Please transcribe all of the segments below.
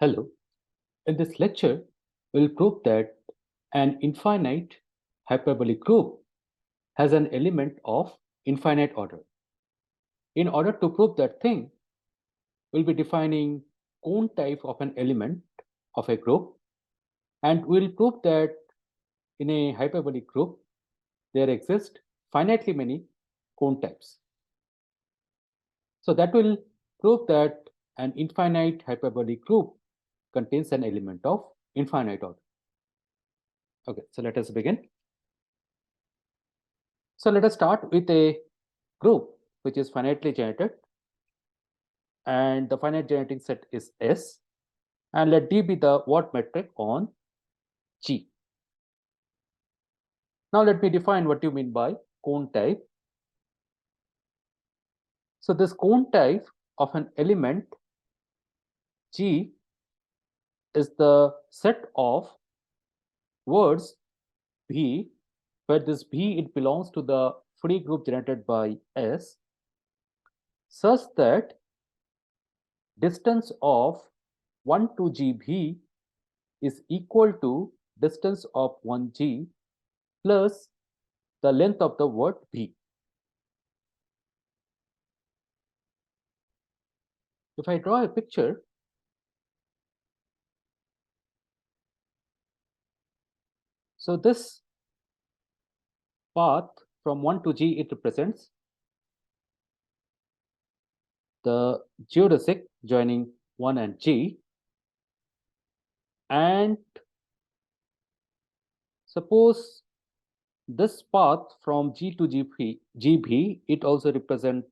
Hello. In this lecture, we'll prove that an infinite hyperbolic group has an element of infinite order. In order to prove that thing, we'll be defining cone type of an element of a group, and we'll prove that in a hyperbolic group, there exist finitely many cone types. So that will prove that an infinite hyperbolic group contains an element of infinite order. Okay, so let us begin. So let us start with a group which is finitely generated, and the finite generating set is S, and let D be the Watt metric on G. Now let me define what you mean by cone type. So this cone type of an element G is the set of words B, where this B it belongs to the free group generated by S, such that distance of 1 to GB is equal to distance of 1G plus the length of the word B. If I draw a picture, so this path from 1 to G, it represents the geodesic joining 1 and G, and suppose this path from G to GB, it also represents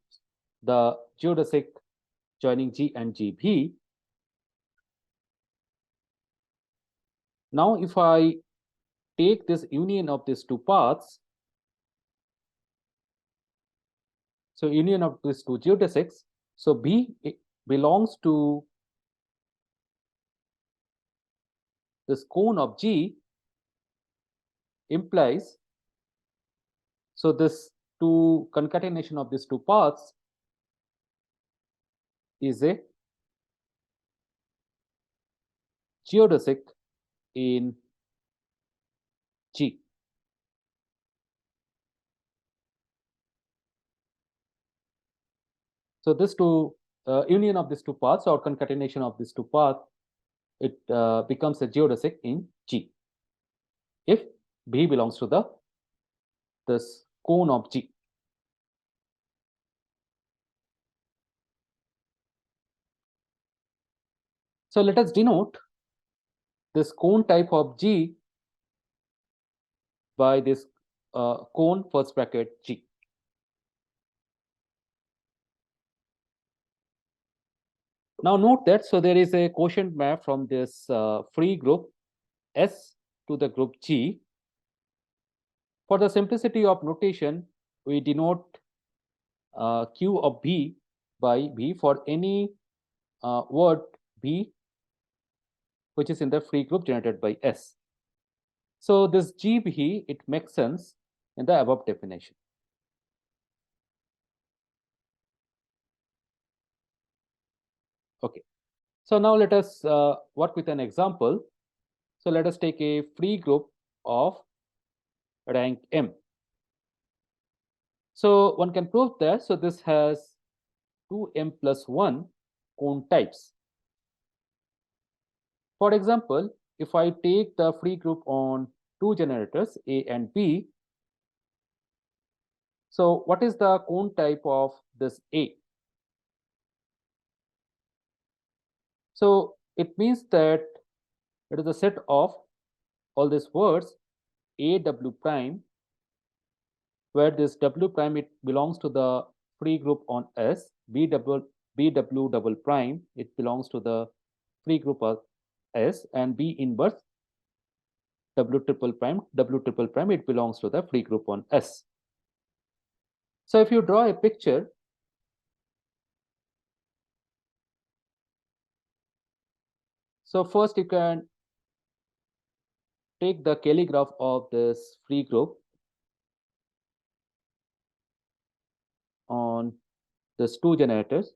the geodesic joining G and GB. Now if I take this union of these two paths, so union of these two geodesics, so B belongs to this cone of G, implies, so this two concatenation of these two paths is a geodesic in G. So this two union of these two paths or concatenation of these two paths, it becomes a geodesic in G if B belongs to this cone of G. So let us denote this cone type of G by this cone first bracket G. Now note that, so there is a quotient map from this free group S to the group G. For the simplicity of notation, we denote Q of B by B for any word B which is in the free group generated by S. So this GB, it makes sense in the above definition. Okay, so now let us work with an example. So let us take a free group of rank M. So one can prove that, so this has 2M plus 1 cone types. For example, if I take the free group on two generators A and B, so what is the cone type of this A? So it means that it is a set of all these words A W prime, where this W prime it belongs to the free group on S, B W double prime it belongs to the free group of S, and B inverse W triple prime it belongs to the free group on S. So if you draw a picture, so first you can take the Kelly graph of this free group on these two generators.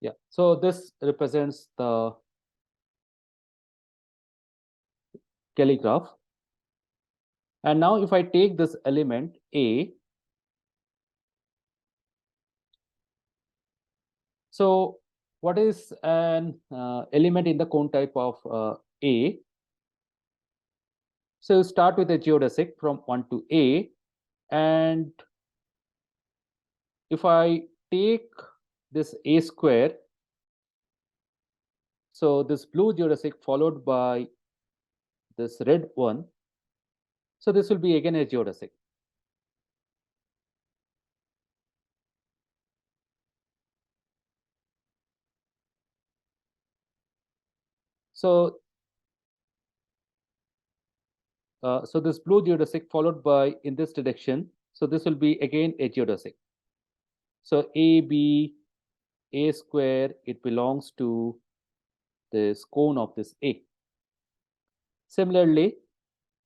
Yeah, so this represents the calligraph. And now if I take this element A, so what is an element in the cone type of A? So you start with a geodesic from 1 to A, and if I take this A square, so this blue geodesic followed by this red one, so this will be again a geodesic. So so this blue geodesic followed by in this direction, so this will be again a geodesic. So AB, A square, it belongs to this cone of this A. Similarly,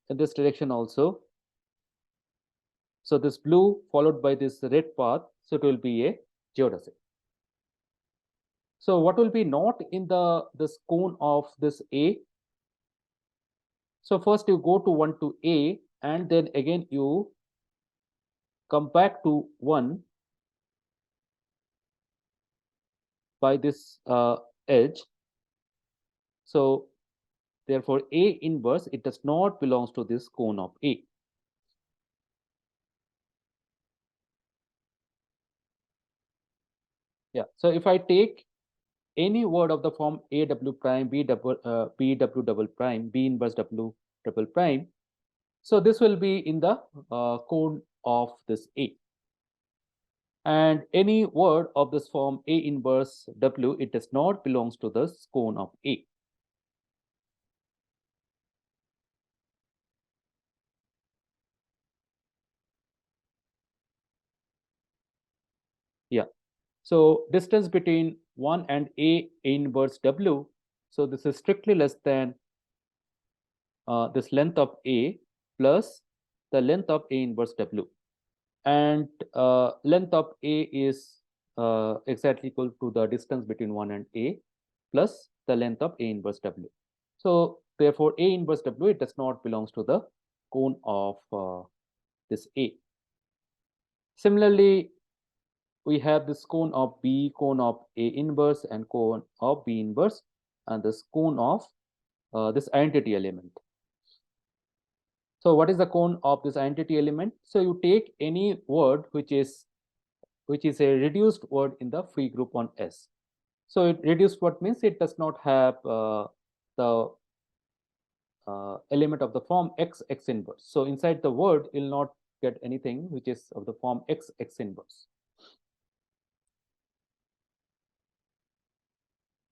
in this direction also, so this blue followed by this red path, so it will be a geodesic. So what will be not in the this cone of this A? So first you go to 1 to A, and then again you come back to 1 by this edge. So therefore A inverse, it does not belongs to this cone of A. Yeah, so if I take any word of the form AW prime, BW double prime, B inverse W double prime, so this will be in the cone of this A. And any word of this form A inverse W, it does not belongs to the cone of A. Yeah. So distance between 1 and A inverse W, so this is strictly less than this length of A plus the length of A inverse W. And length of A is exactly equal to the distance between 1 and A plus the length of A inverse W. So therefore, A inverse W, it does not belongs to the cone of this A. Similarly, we have this cone of B, cone of A inverse, and cone of B inverse, and this cone of this identity element. So what is the cone of this identity element? So you take any word which is a reduced word in the free group on S. So it reduced word means it does not have the element of the form X inverse. So inside the word, you'll not get anything which is of the form X inverse.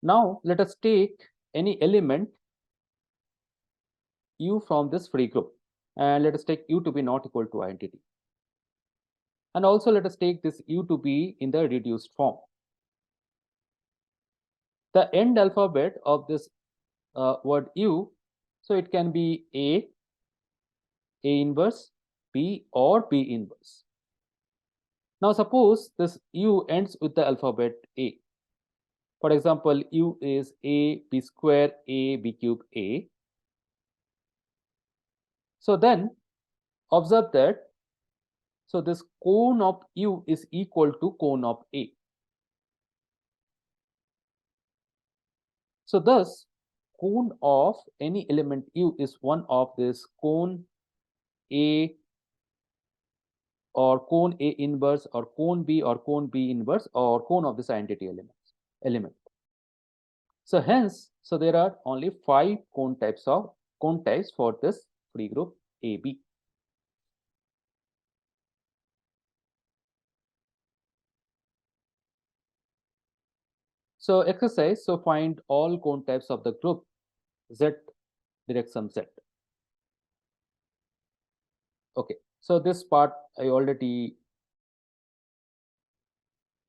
Now let us take any element U from this free group, and let us take U to be not equal to identity. And also let us take this U to be in the reduced form. The end alphabet of this word U, so it can be A inverse, B, or B inverse. Now suppose this U ends with the alphabet A. For example, U is A, B square, A, B cube, A. So then observe that, so this cone of U is equal to cone of A. So thus, cone of any element U is one of this cone A or cone A inverse or cone B or cone B inverse or cone of this identity element. So hence, so there are only 5 cone types for this free group AB. So exercise, so find all cone types of the group Z direct sum set. Okay, so this part I already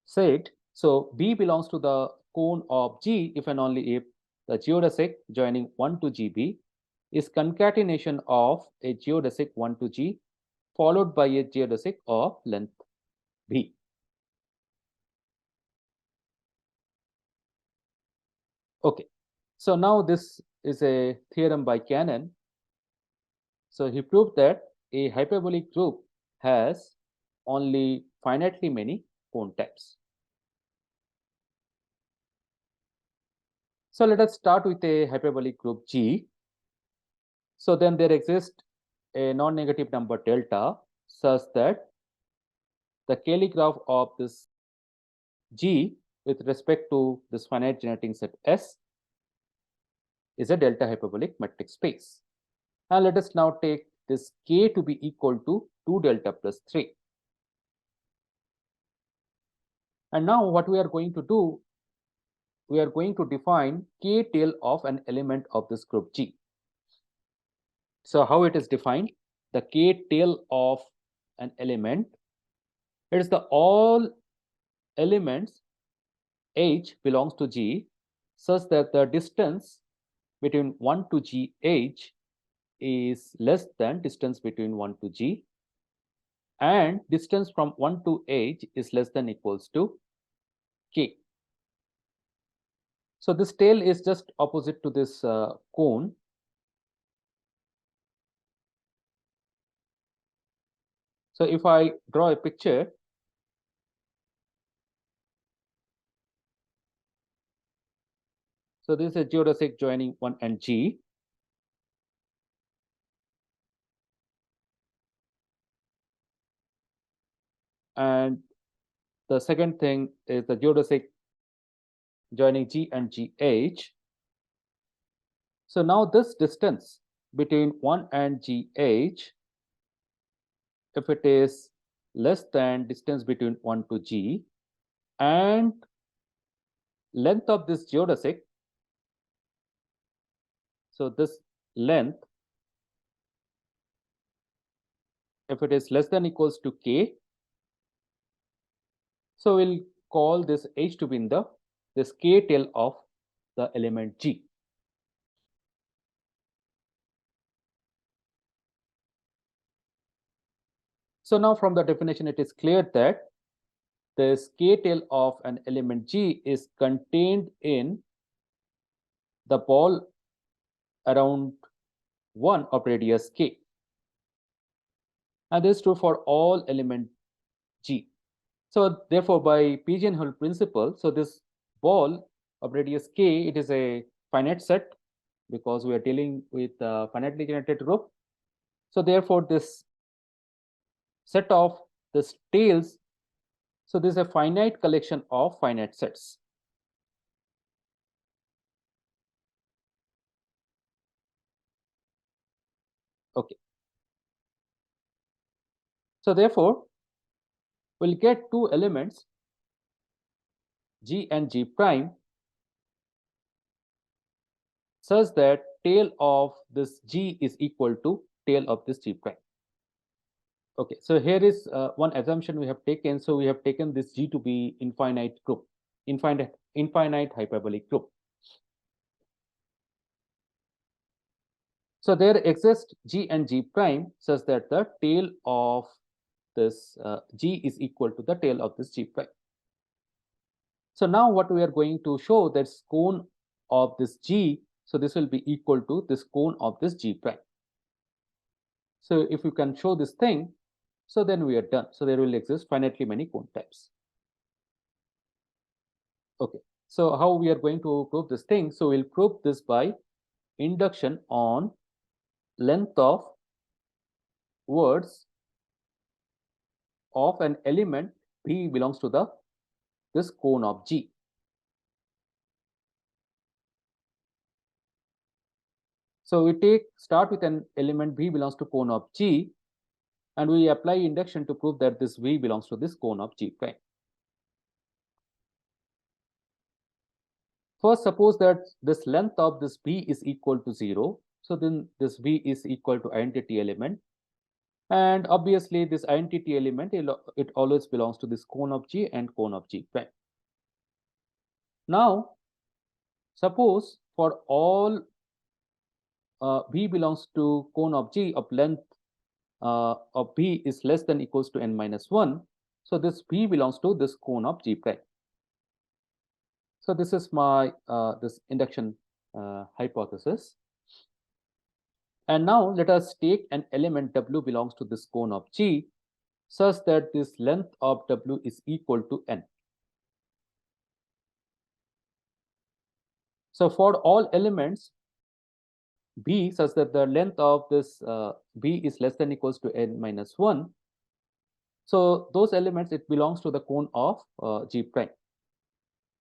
said. So B belongs to the cone of G if and only if the geodesic joining 1 to GB is concatenation of a geodesic 1 to G followed by a geodesic of length B. Okay, so now this is a theorem by Cannon. So he proved that a hyperbolic group has only finitely many cone types. So let us start with a hyperbolic group G. So then there exists a non-negative number delta such that the Cayley graph of this G with respect to this finite generating set S is a delta hyperbolic metric space. And let us now take this K to be equal to 2 delta plus 3. And now what we are going to do, we are going to define K tail of an element of this group G. So how it is defined? The K tail of an element, it is the all elements H belongs to G such that the distance between 1 to GH is less than distance between 1 to G, and distance from 1 to H is less than equals to K. So this tail is just opposite to this cone. So if I draw a picture, so this is a geodesic joining 1 and G. And the second thing is the geodesic joining G and GH. So now this distance between 1 and GH, if it is less than distance between 1 to G, and length of this geodesic, so this length, if it is less than equals to K, so we'll call this H to be in the this K tail of the element G. So now from the definition, it is clear that this K tail of an element G is contained in the ball around 1 of radius K. And this is true for all element G. So therefore, by pigeonhole principle, so this ball of radius K, it is a finite set because we are dealing with a finitely generated group. So therefore, this set of this tails, so this is a finite collection of finite sets. Okay. So therefore, we'll get two elements G and G prime such that tail of this G is equal to tail of this G prime. Okay, so here is one assumption we have taken. So we have taken this G to be infinite group, infinite hyperbolic group. So there exists G and G prime such that the tail of this G is equal to the tail of this G prime. So now what we are going to show, that cone of this G, so this will be equal to this cone of this G prime. So if you can show this thing, so then we are done. So there will exist finitely many cone types. Okay, so how we are going to prove this thing? So we'll prove this by induction on length of words of an element B belongs to the this cone of G. So we start with an element B belongs to cone of G, and we apply induction to prove that this V belongs to this cone of G prime. First, suppose that this length of this B is equal to 0. So then this V is equal to identity element. And obviously, this identity element, it always belongs to this cone of G and cone of G prime. Now, suppose for all V belongs to cone of G of length of B is less than equals to n minus 1. So this V belongs to this cone of G prime. So this is my this induction hypothesis. And now let us take an element W belongs to this cone of G such that this length of W is equal to N. So for all elements B such that the length of this B is less than equals to N minus 1, so those elements, it belongs to the cone of G prime.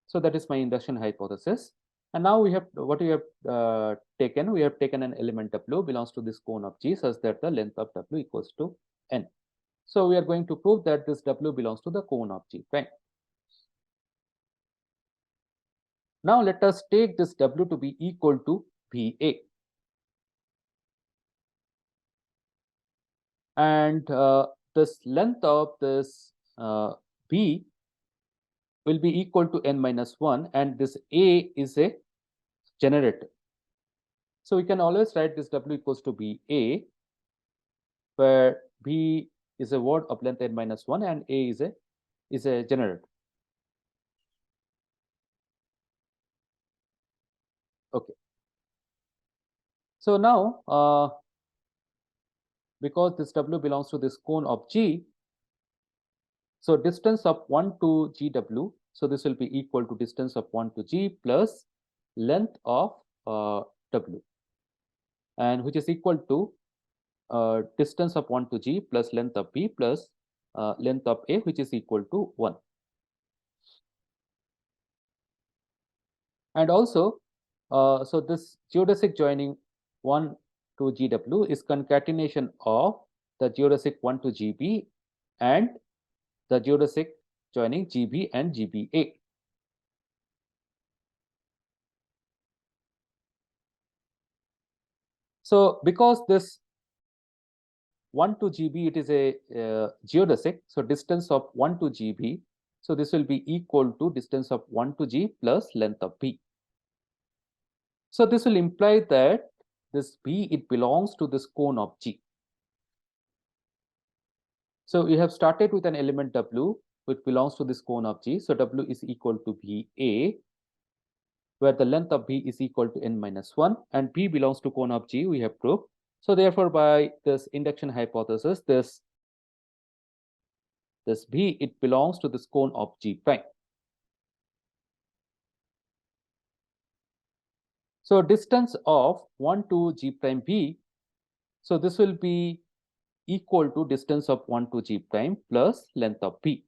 So that is my induction hypothesis. And now we have what we have taken. We have taken an element W belongs to this cone of G such that the length of W equals to N. So we are going to prove that this W belongs to the cone of G prime. Now let us take this W to be equal to VA. And this length of this B will be equal to N minus 1, and this A is a generator. So we can always write this W equals to BA, where B is a word of length N minus 1 and A is a generator. Okay. So now, because this W belongs to this cone of G, so distance of 1 to GW, so this will be equal to distance of 1 to G plus length of W, and which is equal to distance of 1 to G plus length of B plus length of A, which is equal to 1. And also, so this geodesic joining 1 to GW is concatenation of the geodesic 1 to GB and the geodesic joining GB and GBA. So because this 1 to GB, it is a geodesic, so distance of 1 to GB, so this will be equal to distance of 1 to G plus length of B. So this will imply that this B, it belongs to this cone of G. So we have started with an element W which belongs to this cone of G. So W is equal to BA, where the length of B is equal to N minus 1, and B belongs to cone of G, we have proved. So therefore, by this induction hypothesis, this B, it belongs to this cone of G prime. So distance of 1 to G prime B, so this will be equal to distance of 1 to G prime plus length of B.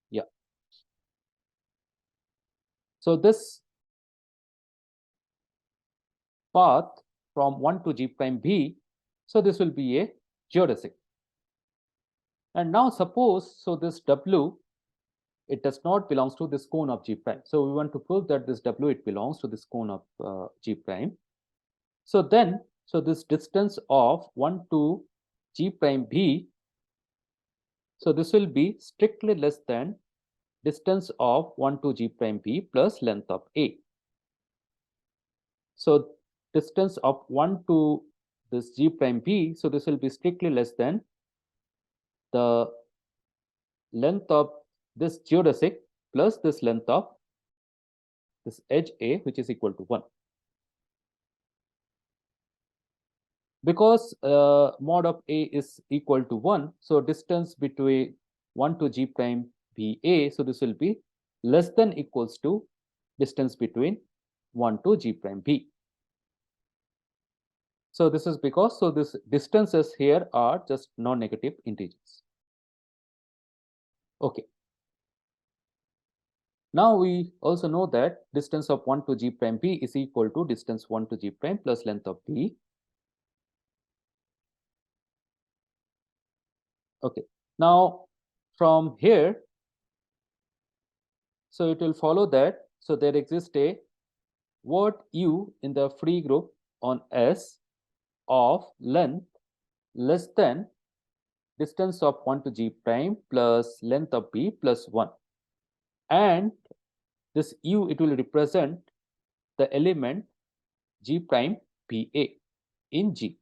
Yeah. So this path from 1 to G prime B, so this will be a geodesic. And now suppose, so this W, it does not belongs to this cone of G prime. So we want to prove that this W, it belongs to this cone of G prime. So then, so this distance of 1 to G prime B, so this will be strictly less than distance of 1 to G prime B plus length of A. So distance of 1 to this G prime B, so this will be strictly less than the length of this geodesic plus this length of this edge A, which is equal to 1. Because mod of A is equal to 1, so distance between 1 to G prime BA, so this will be less than equals to distance between 1 to G prime B. So this is because, so this distances here are just non-negative integers. Okay. Now we also know that distance of 1 to G prime B is equal to distance 1 to G prime plus length of B. Okay. Now from here, so it will follow that, so there exists a word U in the free group on S of length less than distance of 1 to G prime plus length of B plus 1. And this U, it will represent the element G prime BA in G.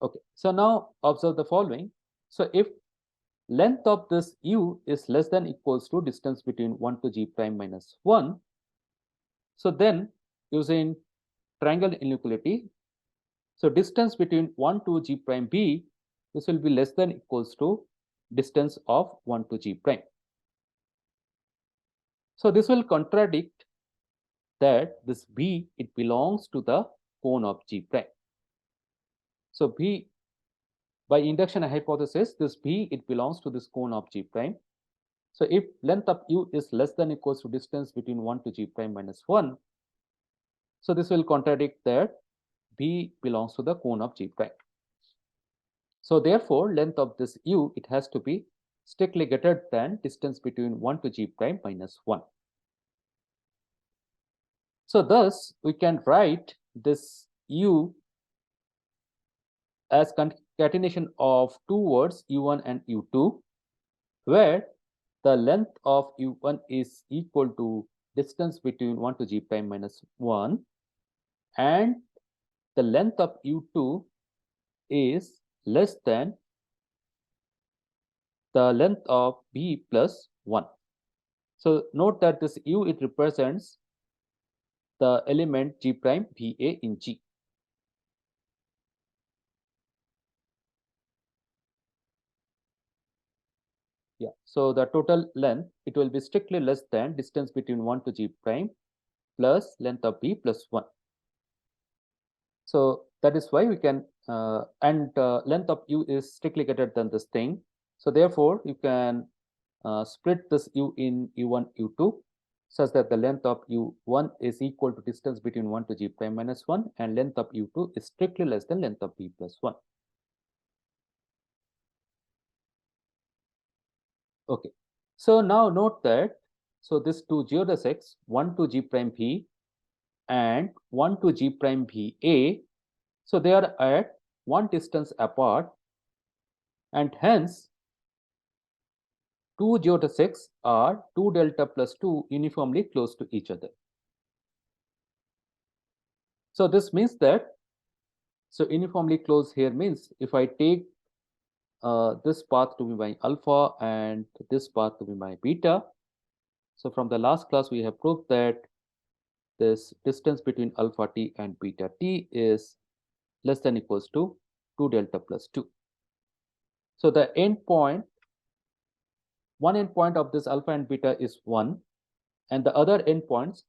Okay, so now observe the following. So if length of this U is less than equals to distance between 1 to G prime minus 1, so then using triangle inequality, so distance between 1 to G prime B, this will be less than equals to distance of 1 to G prime. So this will contradict that this B, it belongs to the cone of G prime. So B, by induction hypothesis, this B, it belongs to this cone of G prime. So if length of U is less than equals to distance between 1 to G prime minus 1, so this will contradict that B belongs to the cone of G prime. So therefore, length of this U, it has to be strictly greater than distance between 1 to G prime minus 1. So thus, we can write this U as concatenation of two words U1 and U2, where the length of U1 is equal to distance between 1 to G prime minus 1, and the length of U2 is less than the length of B plus 1. So note that this U, it represents the element G prime BA in G. Yeah, so the total length, it will be strictly less than distance between 1 to G prime plus length of B plus 1. So that is why we can, length of U is strictly greater than this thing. So therefore, you can split this U in U1, U2, such that the length of U1 is equal to distance between 1 to G prime minus 1, and length of U2 is strictly less than length of B plus 1. Okay, so now note that, so this two geodesics, 1 to G prime B and 1 to G prime BA, so they are at one distance apart, and hence two geodesics are 2 delta plus 2 uniformly close to each other. So this means that, so uniformly close here means if I take this path to be my alpha and this path to be my beta, so from the last class we have proved that this distance between alpha t and beta t is less than equals to 2 delta plus 2. So the one endpoint of this alpha and beta is 1, and the other endpoints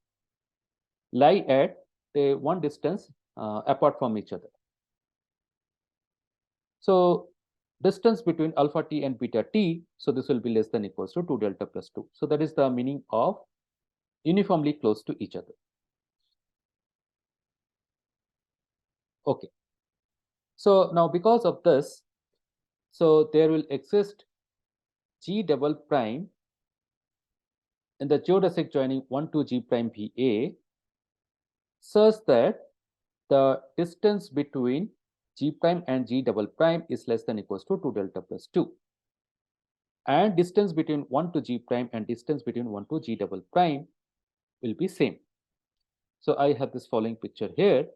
lie at one distance apart from each other. So distance between alpha t and beta t, so this will be less than equals to 2 delta plus 2. So that is the meaning of uniformly close to each other. Okay. So now because of this, so there will exist G double prime in the geodesic joining 1 to G prime BA, such that the distance between G prime and G double prime is less than equals to 2 delta plus 2. And distance between 1 to G prime and distance between 1 to G double prime will be same. So I have this following picture here.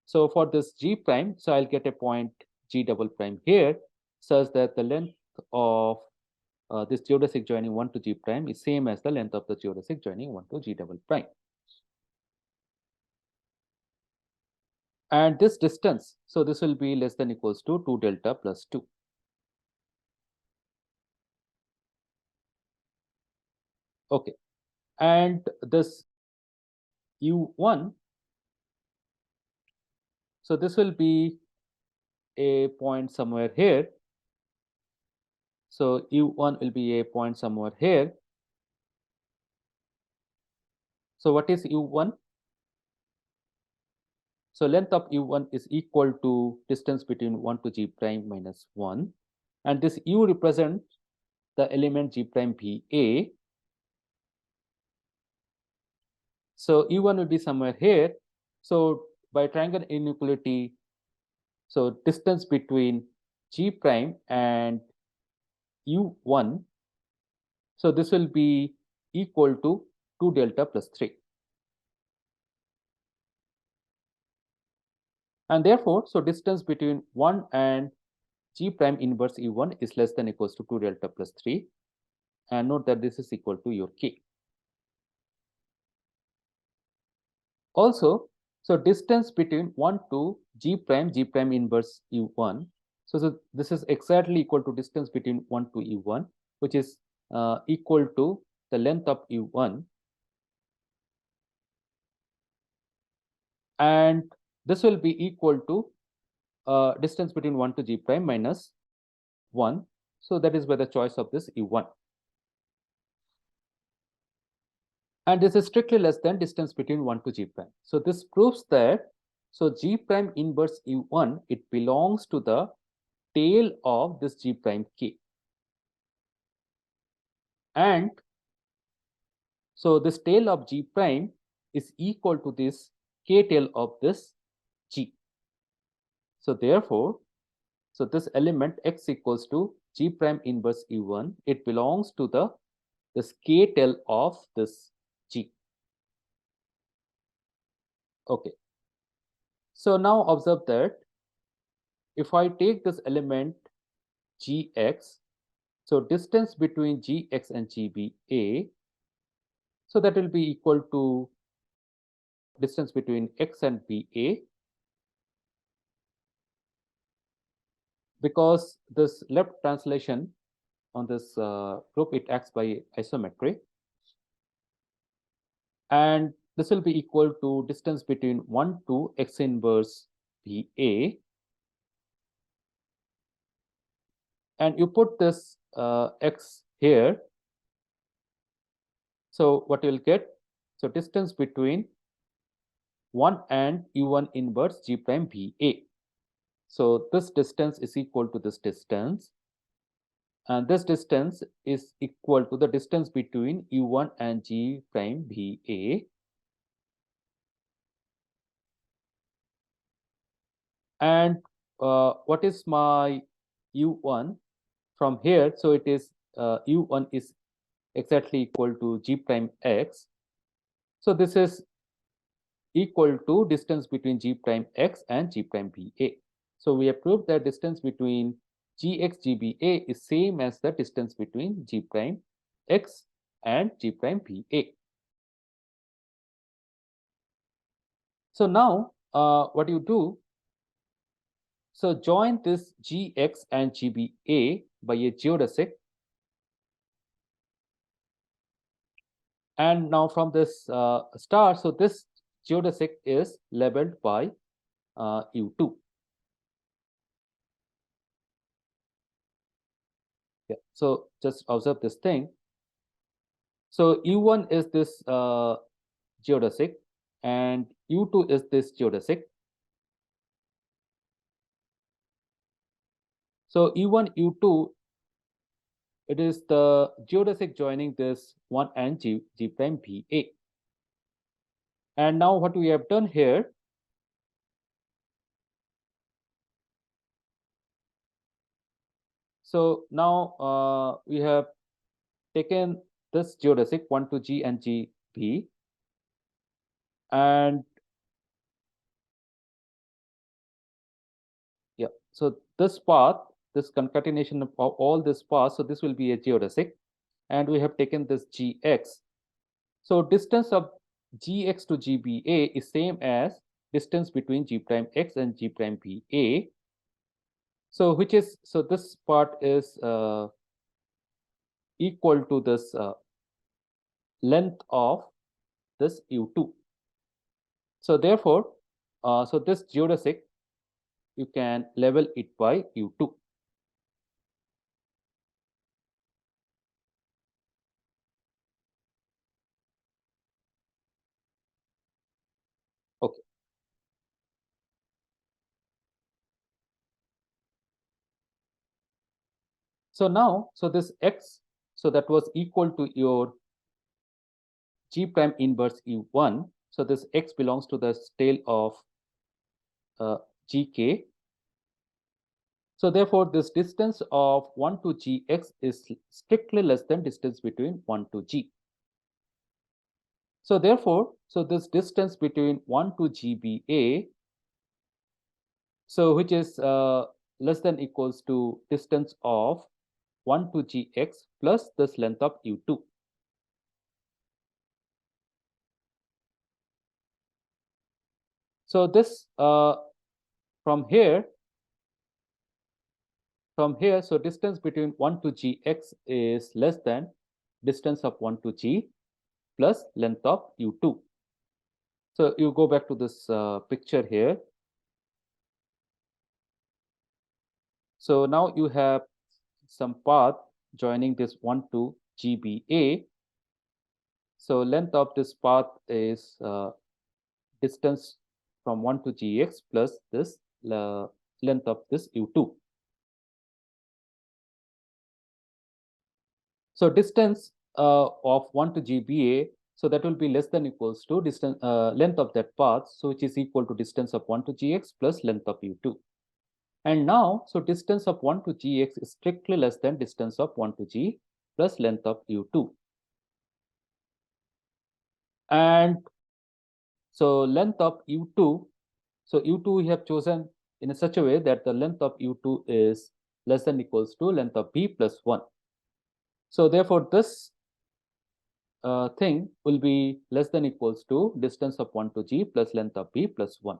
So for this G prime, so I'll get a point G double prime here, such that the length of this geodesic joining 1 to G prime is same as the length of the geodesic joining 1 to G double prime. And this distance, so this will be less than equals to 2 delta plus 2. Okay, and this U1, so this will be a point somewhere here. So U1 will be a point somewhere here. So what is U1? So length of U1 is equal to distance between 1 to G prime minus 1. And this U represents the element G prime BA. So U1 will be somewhere here. So by triangle inequality, so distance between G prime and U1, so this will be equal to 2 delta plus 3. And therefore, so distance between 1 and G prime inverse U1 is less than equals to 2 delta plus 3. And note that this is equal to your K. Also, so distance between 1 to G prime inverse U1. So this is exactly equal to distance between 1 to U1, which is equal to the length of U1. And this will be equal to distance between 1 to G prime minus 1. So that is by the choice of this U1. And this is strictly less than distance between 1 to G prime. So this proves that so G prime inverse U1, it belongs to the tail of this G prime K. And so this tail of G prime is equal to this K tail of this G. So therefore, so this element X equals to G prime inverse U1, it belongs to the this K tail of this G. Okay. So now observe that if I take this element Gx, so distance between Gx and GBA, so that will be equal to distance between X and BA, because this left translation on this group, it acts by isometry. And this will be equal to distance between 1 to X inverse BA. And you put this X here. So what you'll get, so distance between 1 and U1 inverse G prime BA. So this distance is equal to this distance. And this distance is equal to the distance between U1 and G prime BA. And what is my U1 from here? So it is U1 is exactly equal to G prime X. So this is equal to distance between G prime X and G prime BA. So we have proved that distance between Gx GBA is same as the distance between G prime X and G prime BA. So now what you do, so join this Gx and GBA by a geodesic. And now from this star, so this geodesic is labeled by U2. Yeah. So just observe this thing. So U1 is this geodesic and U2 is this geodesic. So U1, U2, it is the geodesic joining this 1 and G prime BA. And now what we have done here, so now we have taken this geodesic 1 to G and GB, and yeah, so this path, this concatenation of all this path, so this will be a geodesic, and we have taken this Gx. So distance of Gx to GBA is same as distance between G prime X and G prime BA. So which is, so this part is equal to this length of this U2. So therefore, so this geodesic, you can label it by U2. Okay. So now, so this X, so that was equal to your G prime inverse U1. So this X belongs to the tail of GK. So therefore, this distance of 1 to Gx is strictly less than distance between 1 to G. So therefore, so this distance between 1 to GBA, so which is less than equals to distance of 1 to Gx plus this length of U2. So this from here, so distance between 1 to Gx is less than distance of 1 to G plus length of U2. So you go back to this picture here. So now you have some path joining this 1 to GBA. So length of this path is distance from 1 to Gx plus this length of this U2. So distance of 1 to GBA, so that will be less than equals to distance length of that path, so which is equal to distance of 1 to Gx plus length of U2. And now, so distance of 1 to Gx is strictly less than distance of 1 to G plus length of U2. And so length of U2, so U2 we have chosen in such a way that the length of U2 is less than equals to length of B plus 1. So therefore, this thing will be less than equals to distance of 1 to G plus length of B plus 1.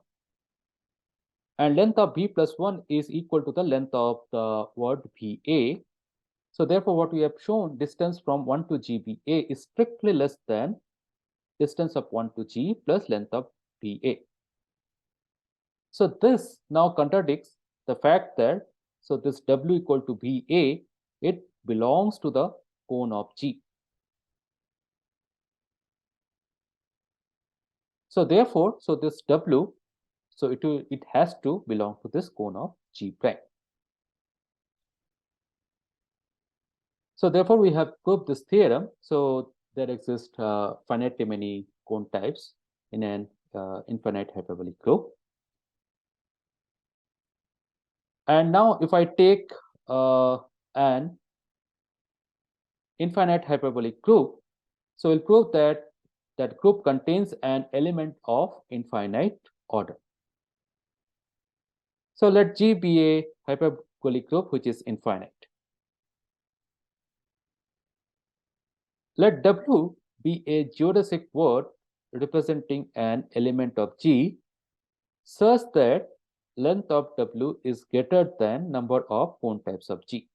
And length of B plus 1 is equal to the length of the word BA. So therefore, what we have shown, distance from 1 to GBA is strictly less than distance of 1 to G plus length of BA. So this now contradicts the fact that, so this W equal to BA, it belongs to the cone of G. So therefore, so this W, so it has to belong to this cone of G prime. So therefore, we have proved this theorem. So there exist finitely many cone types in an infinite hyperbolic group. And now if I take an infinite hyperbolic group, so we'll prove that that group contains an element of infinite order. So let G be a hyperbolic group which is infinite. Let W be a geodesic word representing an element of G such that length of W is greater than number of cone types of G.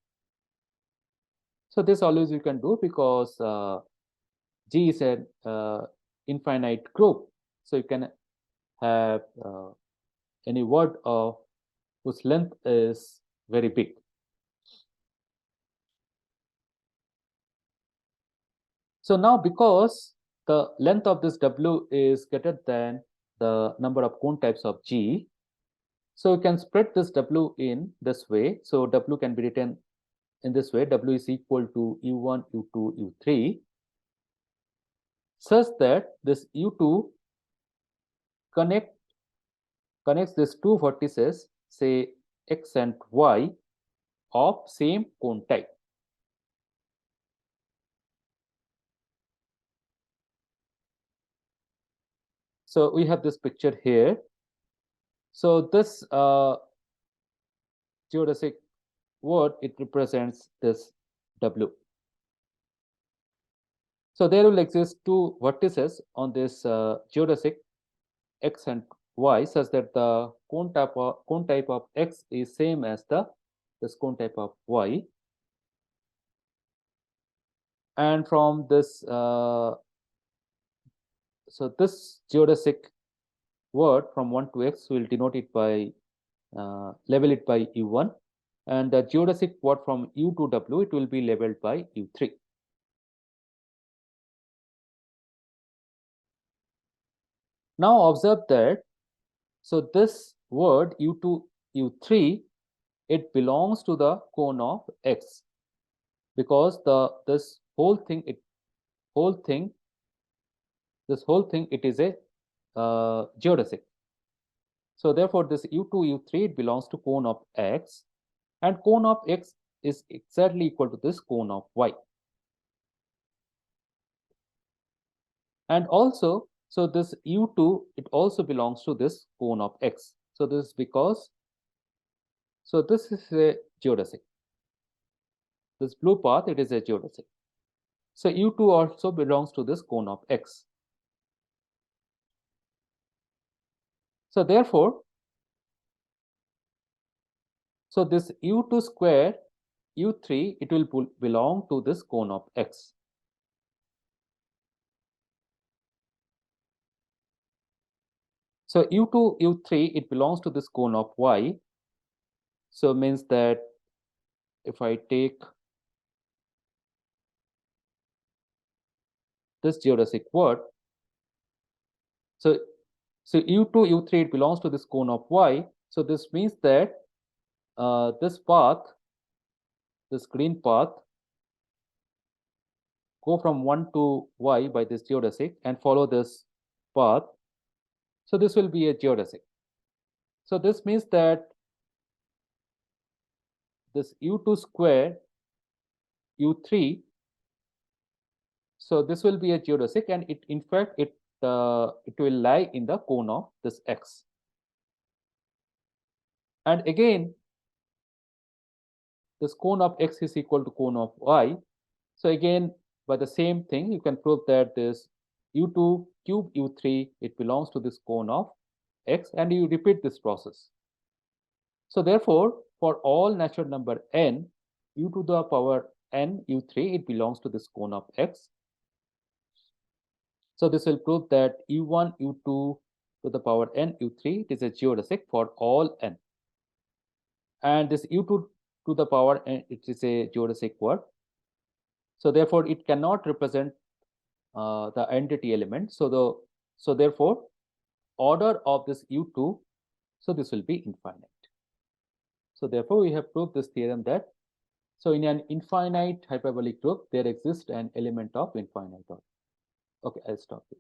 So this always you can do because G is an infinite group. So you can have any word of whose length is very big. So now because the length of this W is greater than the number of cone types of G, so you can spread this W in this way. So W can be written in this way: W is equal to U1, U2, U3, such that this U2 connects these two vertices, say X and Y, of same cone type. So we have this picture here. So this geodesic word, it represents this W. So there will exist two vertices on this geodesic X and Y such that the cone type of X is same as this cone type of Y. And from this, so this geodesic word from 1 to X will denote it by, label it by U1. And the geodesic word from U to W, it will be labeled by U3. Now observe that, so this word U2, U3, it belongs to the cone of X because this whole thing this whole thing, it is a geodesic. So therefore, this U2, U3, it belongs to cone of X, and cone of X is exactly equal to this cone of Y. And also, so this U2, it also belongs to this cone of X. So this is because, so this is a geodesic. This blue path, it is a geodesic. So U2 also belongs to this cone of X. So therefore, so this U2 square, U3, it will belong to this cone of X. So U2, U3, it belongs to this cone of Y. So means that if I take this geodesic word, so U2, U3, it belongs to this cone of Y. So this means that this path, this green path, go from 1 to Y by this geodesic and follow this path. So this will be a geodesic. So this means that this U2 square, U3, so this will be a geodesic, and it, in fact, it will lie in the cone of this X. And again, this cone of X is equal to cone of Y. So again, by the same thing, you can prove that this U2 cube U3, it belongs to this cone of X, and you repeat this process. So therefore, for all natural number n, u to the power n u3, it belongs to this cone of X. So this will prove that u1, u2 to the power n u3, it is a geodesic for all n. And this u2 to the power n, it is a geodesic word. So therefore, it cannot represent the entity element. So therefore, order of this u2, so this will be infinite. So therefore, we have proved this theorem that, so in an infinite hyperbolic group, there exists an element of infinite order. Okay, I'll stop here.